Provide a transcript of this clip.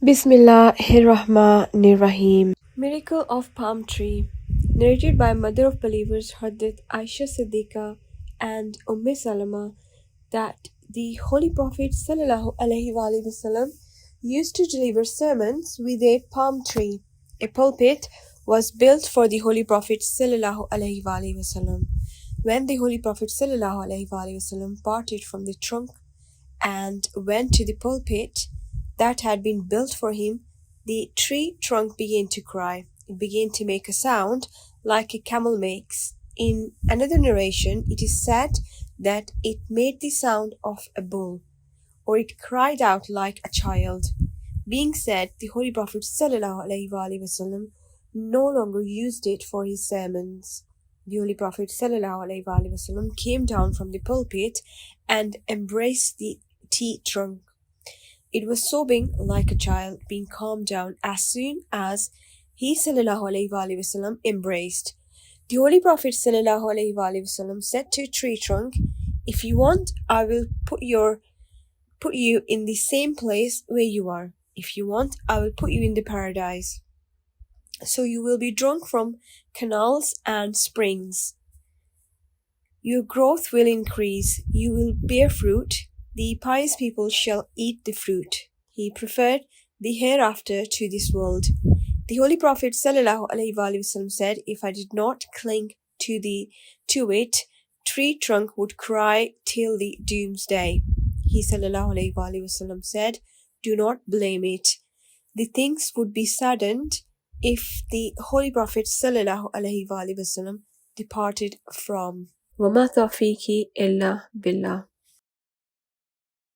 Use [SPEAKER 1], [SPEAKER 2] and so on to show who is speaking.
[SPEAKER 1] Bismillahirrahmanirrahim. Miracle of Palm Tree. Narrated by Mother of Believers Hadrat Aisha Siddiqa and Salama that the Holy Prophet ﷺ used to deliver sermons with a palm tree. A pulpit was built for the Holy Prophet ﷺ. When the Holy Prophet ﷺ parted from the trunk and went to the pulpit that had been built for him, the tree trunk began to cry. It began to make a sound like a camel makes. In another narration, it is said that it made the sound of a bull, or it cried out like a child. Being said, the Holy Prophet ﷺ no longer used it for his sermons. The Holy Prophet ﷺ came down from the pulpit and embraced the tree trunk. It was sobbing like a child, being calmed down as soon as he ﷺ embraced. The Holy Prophet ﷺ said to a tree trunk, "If you want, I will put you in the same place where you are. If you want, I will put you in the paradise. So you will be drunk from canals and springs. Your growth will increase. You will bear fruit. The pious people shall eat the fruit." He preferred the hereafter to this world. The Holy Prophet ﷺ said, "If I did not cling to it, tree trunk would cry till the doomsday." He ﷺ said, "Do not blame it. The things would be saddened if the Holy Prophet ﷺ departed from." وَمَا تَوْفِيقِي إِلَّا بِاللَّهِ.